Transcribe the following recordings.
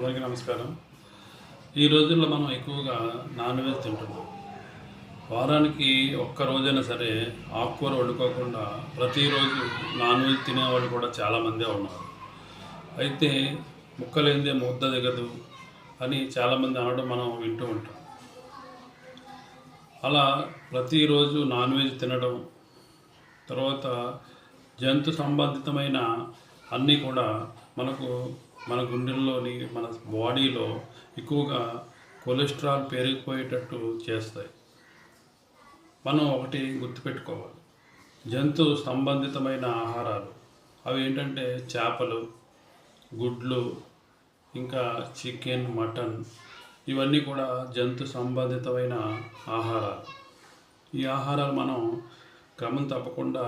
అందరికీ నమస్కారం. ఈ రోజుల్లో మనం ఎక్కువగా నాన్ వెజ్ తింటున్నాం. వారానికి ఒక్క రోజైనా సరే ఆకుకూర వండుకోకుండా ప్రతిరోజు నాన్ వెజ్ తినేవాళ్ళు కూడా చాలామందే ఉన్నారు. అయితే ముక్కలేనిదే ముద్ద దిగదు అని చాలామంది అనడం మనం వింటూ ఉంటాం. అలా ప్రతిరోజు నాన్ వెజ్ తినడం, తర్వాత జంతు సంబంధితమైన అన్నీ కూడా మనకు మన గుండెల్లోని మన బాడీలో ఎక్కువగా కొలెస్ట్రాల్ పెరిగిపోయేటట్టు చేస్తాయి. మనం ఒకటి గుర్తుపెట్టుకోవాలి, జంతు సంబంధితమైన ఆహారాలు అవి ఏంటంటే చేపలు, గుడ్లు, ఇంకా చికెన్, మటన్, ఇవన్నీ కూడా జంతు సంబంధితమైన ఆహారాలు. ఈ ఆహారాలు మనం క్రమం తప్పకుండా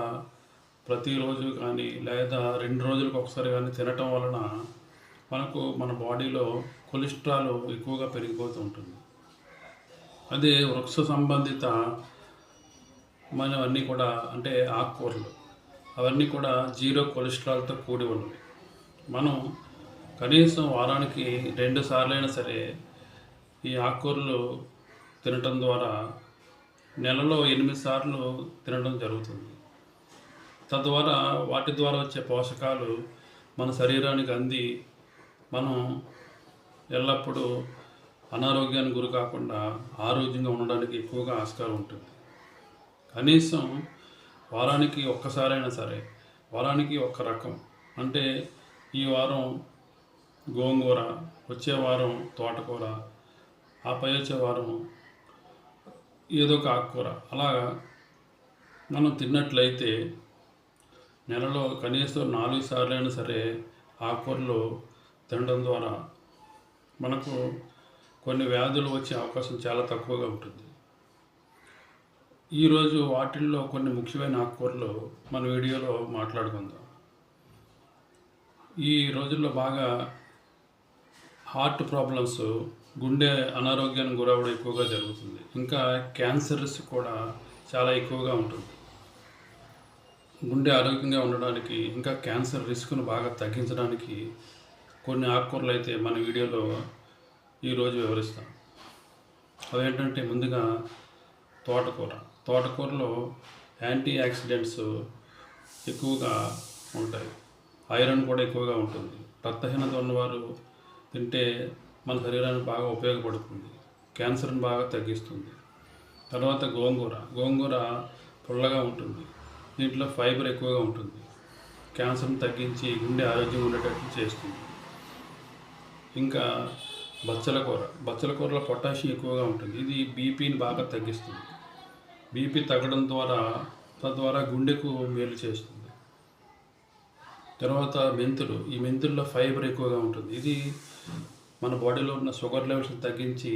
ప్రతిరోజు కానీ లేదా 2 రోజులకు ఒకసారి కానీ తినటం వలన మనకు మన బాడీలో కొలెస్ట్రాల్ ఎక్కువగా పెరిగిపోతూ ఉంటుంది. అదే వృక్ష సంబంధిత మనవన్నీ కూడా అంటే ఆకుకూరలు, అవన్నీ కూడా జీరో కొలెస్ట్రాల్తో కూడి ఉన్నవి. మనం కనీసం వారానికి 2 సార్లైనా సరే ఈ ఆకుకూరలు తినటం ద్వారా నెలలో 8 సార్లు తినడం జరుగుతుంది. తద్వారా వాటి ద్వారా వచ్చే పోషకాలు మన శరీరానికి అంది మనం ఎల్లప్పుడూ అనారోగ్యానికి గురి కాకుండా ఆరోగ్యంగా ఉండడానికి ఎక్కువగా ఆస్కారం ఉంటుంది. కనీసం వారానికి ఒక్కసారైనా సరే, వారానికి ఒక్క రకం అంటే ఈ వారం గోంగూర, వచ్చే వారం తోటకూర, ఆపై వచ్చే వారం ఏదో ఒక ఆకుకూర, అలాగా మనం తిన్నట్లయితే నెలలో కనీసం 4 సార్లైనా సరే ఆకుకూరలు తినడం ద్వారా మనకు కొన్ని వ్యాధులు వచ్చే అవకాశం చాలా తక్కువగా ఉంటుంది. ఈరోజు వాటిల్లో కొన్ని ముఖ్యమైన ఆకుకూరలు మన వీడియోలో మాట్లాడుకుందాం. ఈ రోజుల్లో బాగా హార్ట్ ప్రాబ్లమ్స్, గుండె అనారోగ్యానికి గురవడం ఎక్కువగా జరుగుతుంది. ఇంకా క్యాన్సర్ రిస్క్ కూడా చాలా ఎక్కువగా ఉంటుంది. గుండె ఆరోగ్యంగా ఉండడానికి, ఇంకా క్యాన్సర్ రిస్క్ను బాగా తగ్గించడానికి కొన్ని ఆకుకూరలు అయితే మన వీడియోలో ఈరోజు వివరిస్తాం. అవేంటంటే ముందుగా తోటకూర. తోటకూరలో యాంటీ ఆక్సిడెంట్స్ ఎక్కువగా ఉంటాయి, ఐరన్ కూడా ఎక్కువగా ఉంటుంది. రక్తహీనత ఉన్నవారు తింటే మన శరీరానికి బాగా ఉపయోగపడుతుంది, క్యాన్సర్ని బాగా తగ్గిస్తుంది. తర్వాత గోంగూర. గోంగూర పుల్లగా ఉంటుంది, దీంట్లో ఫైబర్ ఎక్కువగా ఉంటుంది, క్యాన్సర్ని తగ్గించి గుండె ఆరోగ్యంగా ఉండేటట్లు చేస్తుంది. ఇంకా బచ్చల కూర. బచ్చల కూరలో పొటాషియం ఎక్కువగా ఉంటుంది, ఇది బీపీని బాగా తగ్గిస్తుంది. బీపీ తగ్గడం ద్వారా తద్వారా గుండెకు మేలు చేస్తుంది. తర్వాత మెంతులు. ఈ మెంతుల్లో ఫైబర్ ఎక్కువగా ఉంటుంది, ఇది మన బాడీలో ఉన్న షుగర్ లెవెల్స్ని తగ్గించి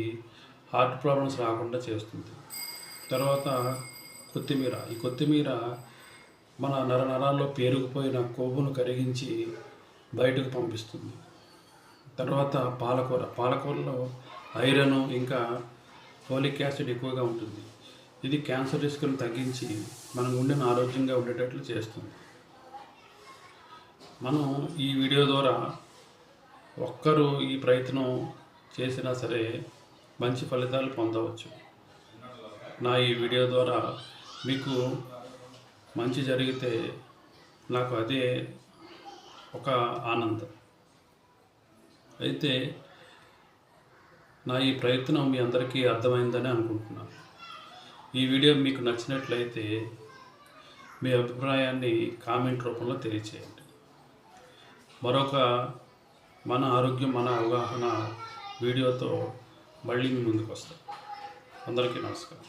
హార్ట్ ప్రాబ్లమ్స్ రాకుండా చేస్తుంది. తర్వాత కొత్తిమీర. ఈ కొత్తిమీర మన నరాల్లో పేరుకుపోయిన కొవ్వును కరిగించి బయటకు పంపిస్తుంది. తర్వాత పాలకూర. పాలకూరలో ఐరన్ ఇంకా ఫోలిక్ యాసిడ్ ఎక్కువగా ఉంటుంది, ఇది క్యాన్సర్ రిస్క్ను తగ్గించి మన గుండెను ఆరోగ్యంగా ఉండేటట్లు చేస్తుంది. మనం ఈ వీడియో ద్వారా ఒక్కరు ఈ ప్రయత్నం చేసినా సరే మంచి ఫలితాలు పొందవచ్చు. నా ఈ వీడియో ద్వారా మీకు మంచి జరిగితే నాకు అదే ఒక ఆనందం. అయితే నా ఈ ప్రయత్నం మీ అందరికీ అర్థమైందని అనుకుంటున్నాను. ఈ వీడియో మీకు నచ్చినట్లయితే మీ అభిప్రాయాన్ని కామెంట్ రూపంలో తెలియచేయండి. మరొక మన ఆరోగ్యం మన అవగాహన వీడియోతో మళ్ళీ మీ ముందుకు వస్తాం. అందరికీ నమస్కారం.